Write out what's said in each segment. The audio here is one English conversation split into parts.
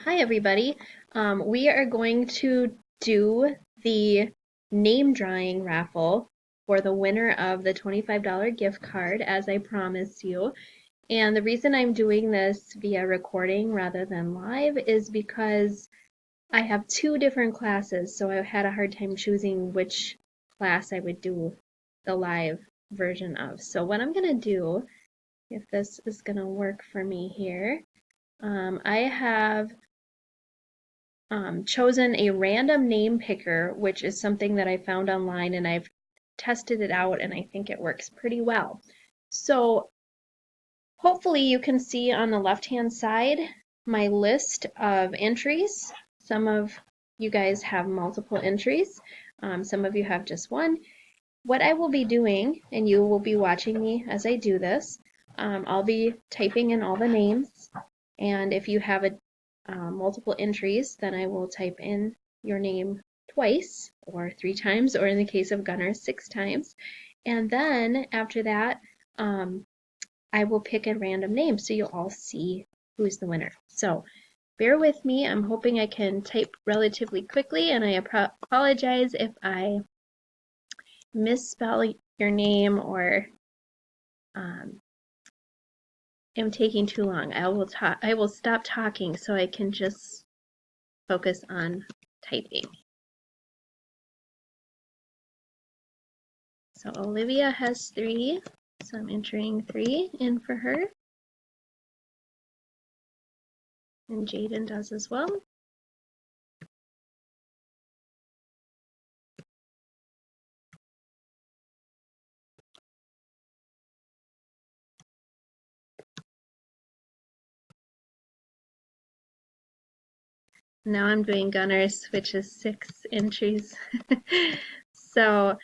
Hi everybody. We are going to do the name drawing raffle for the winner of the $25 gift card as I promised you. And the reason I'm doing this via recording rather than live is because I have two different classes, so I had a hard time choosing which class I would do the live version of. So what I'm going to do, if this is going to work for me here, I have chosen a random name picker, which is something that I found online and I've tested it out and I think it works pretty well. So hopefully you can see on the left-hand side my list of entries. Some of you guys have multiple entries. Some of you have just one. What I will be doing, and you will be watching me as I do this, I'll be typing in all the names, and if you have multiple entries, then I will type in your name twice or 3 times, or in the case of Gunnar, 6 times. And then after that, I will pick a random name so you'll all see who's the winner. So bear with me. I'm hoping I can type relatively quickly, and I apologize if I misspell your name or am taking too long. I will stop talking so I can just focus on typing. So Olivia has 3, so I'm entering 3 in for her. And Jaden does as well. Now I'm doing Gunnar's, which is 6 entries. So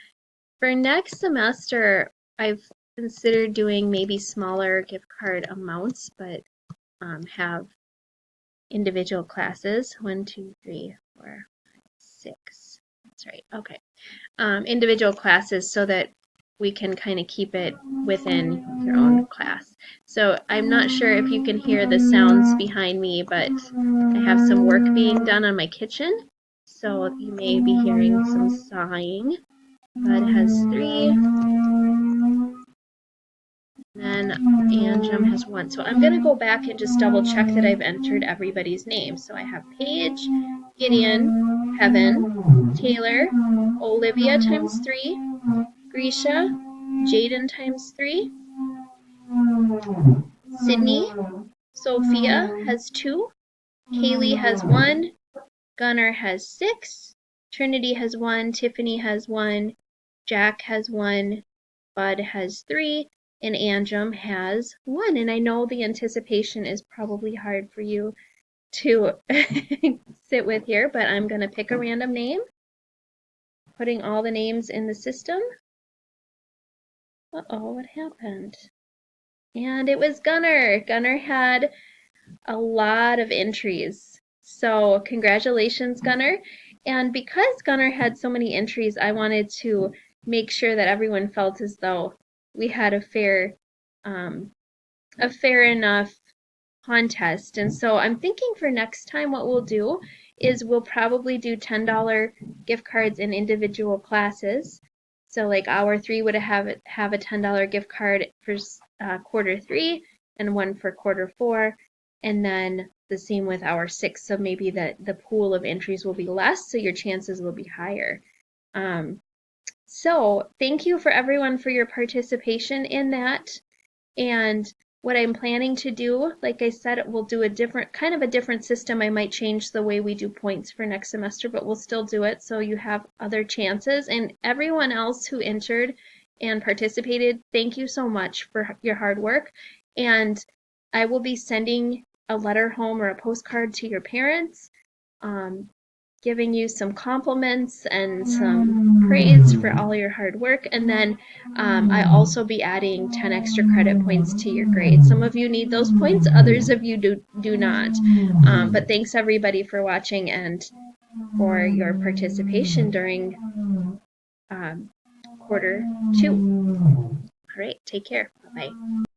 for next semester, I've considered doing maybe smaller gift card amounts, but have individual classes. 1, 2, 3, 4, 5, 6. That's right. Okay. Individual classes so that we can kind of keep it within your own class. So I'm not sure if you can hear the sounds behind me, but I have some work being done on my kitchen. So you may be hearing some sawing. Bud has 3. And Anjum has 1. So I'm going to go back and just double check that I've entered everybody's name. So I have Paige, Gideon, Heaven, Taylor, Olivia times 3, Grisha, Jaden times 3, Sydney, Sophia has 2, Kaylee has 1, Gunnar has 6, Trinity has 1, Tiffany has 1, Jack has 1, Bud has 3, and Anjum has 1. And I know the anticipation is probably hard for you to sit with here, but I'm going to pick a random name, putting all the names in the system. Uh-oh, what happened? And it was Gunnar. Gunnar had a lot of entries. So congratulations, Gunnar. And because Gunnar had so many entries, I wanted to make sure that everyone felt as though we had a fair enough contest. And so I'm thinking for next time what we'll do is we'll probably do $10 gift cards in individual classes. So like hour 3 would have a $10 gift card for quarter 3 and one for quarter 4, and then the same with hour 6. So maybe the pool of entries will be less, so your chances will be higher. So thank you for everyone for your participation in that. And what I'm planning to do, like I said, we'll do a different system. I might change the way we do points for next semester, but we'll still do it so you have other chances. And everyone else who entered and participated, thank you so much for your hard work. And I will be sending a letter home or a postcard to your parents, giving you some compliments and some praise for all your hard work. And then I also be adding 10 extra credit points to your grade. Some of you need those points, others of you do not. But thanks everybody for watching and for your participation during quarter 2. All right, take care. Bye-bye.